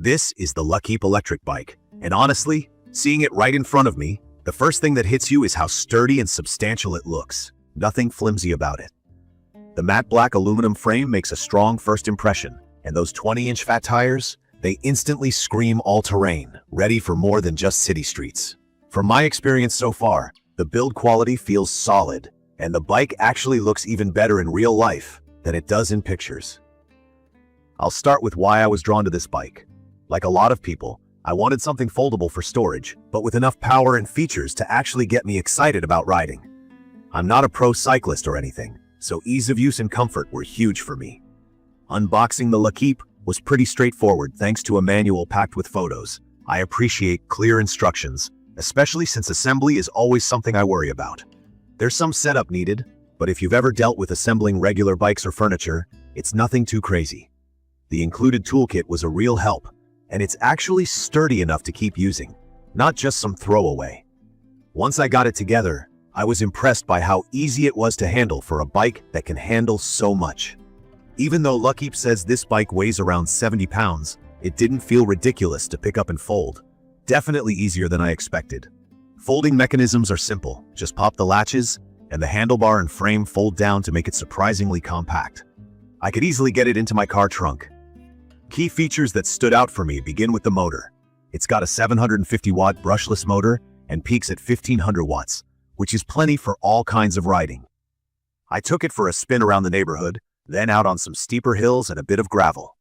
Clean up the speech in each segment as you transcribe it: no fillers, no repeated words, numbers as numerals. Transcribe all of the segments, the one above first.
This is the Luckeep Electric Bike, and honestly, seeing it right in front of me, the first thing that hits you is how sturdy and substantial it looks. Nothing flimsy about it. The matte black aluminum frame makes a strong first impression, and those 20-inch fat tires, they instantly scream all-terrain, ready for more than just city streets. From my experience so far, the build quality feels solid, and the bike actually looks even better in real life than it does in pictures. I'll start with why I was drawn to this bike. Like a lot of people, I wanted something foldable for storage, but with enough power and features to actually get me excited about riding. I'm not a pro cyclist or anything, so ease of use and comfort were huge for me. Unboxing the Lukeeep was pretty straightforward thanks to a manual packed with photos. I appreciate clear instructions, especially since assembly is always something I worry about. There's some setup needed, but if you've ever dealt with assembling regular bikes or furniture, it's nothing too crazy. The included toolkit was a real help, and it's actually sturdy enough to keep using, not just some throwaway. Once I got it together, I was impressed by how easy it was to handle for a bike that can handle so much. Even though Luckeep says this bike weighs around 70 pounds, it didn't feel ridiculous to pick up and fold. Definitely easier than I expected. Folding mechanisms are simple, just pop the latches, and the handlebar and frame fold down to make it surprisingly compact. I could easily get it into my car trunk. Key features that stood out for me begin with the motor. It's got a 750-watt brushless motor and peaks at 1500 watts, which is plenty for all kinds of riding. I took it for a spin around the neighborhood, then out on some steeper hills and a bit of gravel.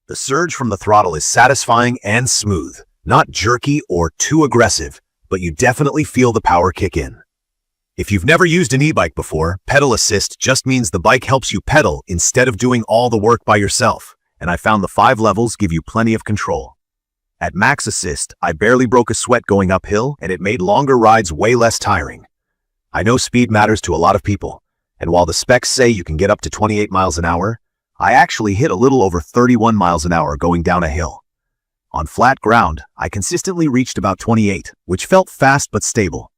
The surge from the throttle is satisfying and smooth, not jerky or too aggressive, but you definitely feel the power kick in. If you've never used an e-bike before, pedal assist just means the bike helps you pedal instead of doing all the work by yourself. And I found the 5 levels give you plenty of control. At max assist, I barely broke a sweat going uphill, and it made longer rides way less tiring. I know speed matters to a lot of people, and while the specs say you can get up to 28 miles an hour, I actually hit a little over 31 miles an hour going down a hill. On flat ground, I consistently reached about 28, which felt fast but stable.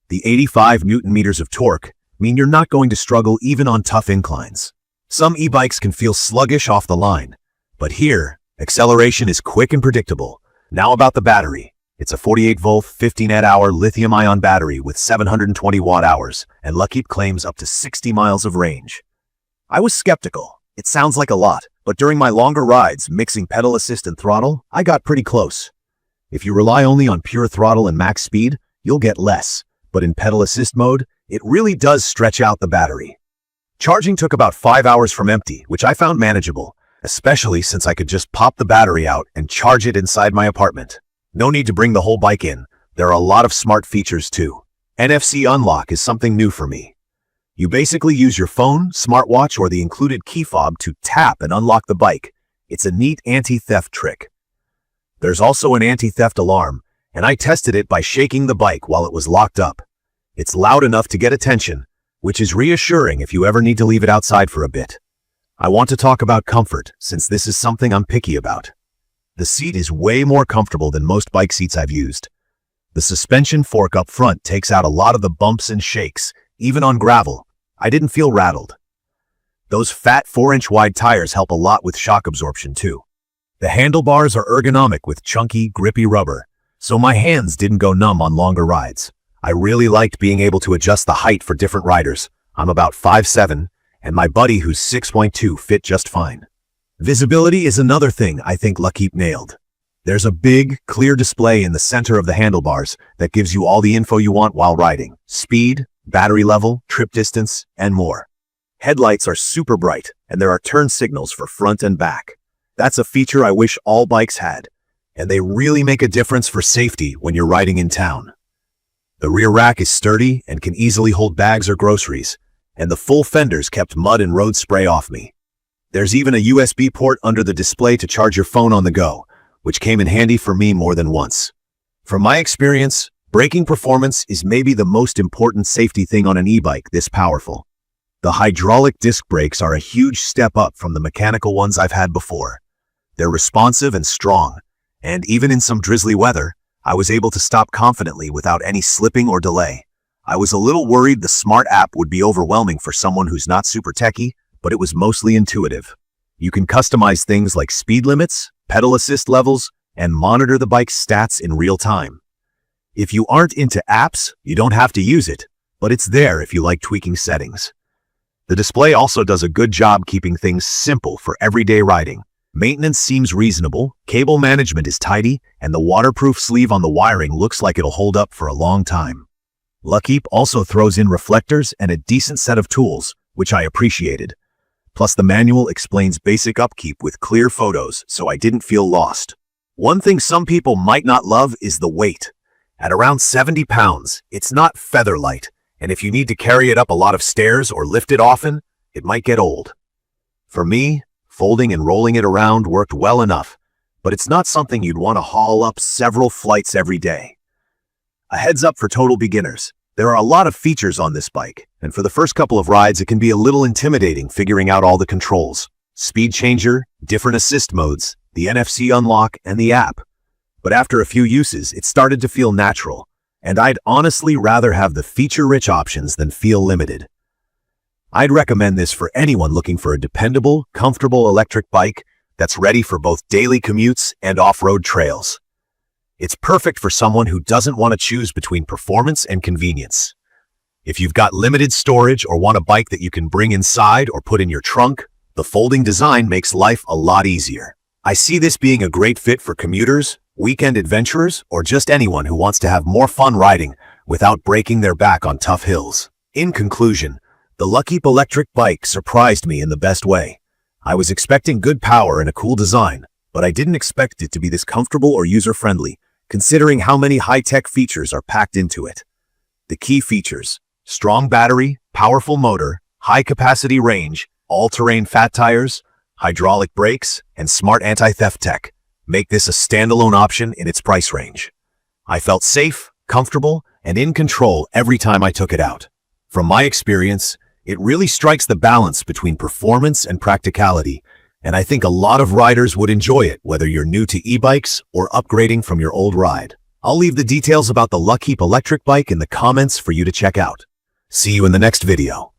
The 85 Newton meters of torque mean you're not going to struggle even on tough inclines. Some e-bikes can feel sluggish off the line, but here, acceleration is quick and predictable. Now about the battery. It's a 48-volt, 15-hour lithium-ion battery with 720 watt-hours, and Luckeep claims up to 60 miles of range. I was skeptical. It sounds like a lot, but during my longer rides, mixing pedal assist and throttle, I got pretty close. If you rely only on pure throttle and max speed, you'll get less, but in pedal assist mode, it really does stretch out the battery. Charging took about 5 hours from empty, which I found manageable, especially since I could just pop the battery out and charge it inside my apartment. No need to bring the whole bike in. There are a lot of smart features too. NFC unlock is something new for me. You basically use your phone, smartwatch, or the included key fob to tap and unlock the bike. It's a neat anti-theft trick. There's also an anti-theft alarm, and I tested it by shaking the bike while it was locked up. It's loud enough to get attention, which is reassuring if you ever need to leave it outside for a bit. I want to talk about comfort, since this is something I'm picky about. The seat is way more comfortable than most bike seats I've used. The suspension fork up front takes out a lot of the bumps and shakes. Even on gravel, I didn't feel rattled. Those fat 4-inch wide tires help a lot with shock absorption too. The handlebars are ergonomic with chunky, grippy rubber, so my hands didn't go numb on longer rides. I really liked being able to adjust the height for different riders. I'm about 5'7", and my buddy who's 6'2" fit just fine. Visibility is another thing I think Luckeep nailed. There's a big, clear display in the center of the handlebars that gives you all the info you want while riding. Speed, battery level, trip distance, and more. Headlights are super bright, and there are turn signals for front and back. That's a feature I wish all bikes had, and they really make a difference for safety when you're riding in town. The rear rack is sturdy and can easily hold bags or groceries, and the full fenders kept mud and road spray off me. There's even a USB port under the display to charge your phone on the go, which came in handy for me more than once. From my experience, braking performance is maybe the most important safety thing on an e-bike this powerful. The hydraulic disc brakes are a huge step up from the mechanical ones I've had before. They're responsive and strong, and even in some drizzly weather, I was able to stop confidently without any slipping or delay. I was a little worried the smart app would be overwhelming for someone who's not super techy, but it was mostly intuitive. You can customize things like speed limits, pedal assist levels, and monitor the bike's stats in real time. If you aren't into apps, you don't have to use it, but it's there if you like tweaking settings. The display also does a good job keeping things simple for everyday riding. Maintenance seems reasonable, cable management is tidy, and the waterproof sleeve on the wiring looks like it'll hold up for a long time. Lukeeep also throws in reflectors and a decent set of tools, which I appreciated. Plus, the manual explains basic upkeep with clear photos, so I didn't feel lost. One thing some people might not love is the weight. At around 70 pounds, it's not feather light, and if you need to carry it up a lot of stairs or lift it often, it might get old. For me, folding and rolling it around worked well enough, but it's not something you'd want to haul up several flights every day. A heads up for total beginners. There are a lot of features on this bike, and for the first couple of rides it can be a little intimidating figuring out all the controls. Speed changer, different assist modes, the NFC unlock, and the app. But after a few uses, it started to feel natural, and I'd honestly rather have the feature-rich options than feel limited. I'd recommend this for anyone looking for a dependable, comfortable electric bike that's ready for both daily commutes and off-road trails. It's perfect for someone who doesn't want to choose between performance and convenience. If you've got limited storage or want a bike that you can bring inside or put in your trunk, the folding design makes life a lot easier. I see this being a great fit for commuters, weekend adventurers, or just anyone who wants to have more fun riding without breaking their back on tough hills. In conclusion, the Luckeep Electric Bike surprised me in the best way. I was expecting good power and a cool design, but I didn't expect it to be this comfortable or user-friendly, considering how many high-tech features are packed into it. The key features: strong battery, powerful motor, high-capacity range, all-terrain fat tires, hydraulic brakes, and smart anti-theft tech make this a standalone option in its price range. I felt safe, comfortable, and in control every time I took it out. From my experience, it really strikes the balance between performance and practicality, and I think a lot of riders would enjoy it whether you're new to e-bikes or upgrading from your old ride. I'll leave the details about the Luckeep Electric Bike in the comments for you to check out. See you in the next video.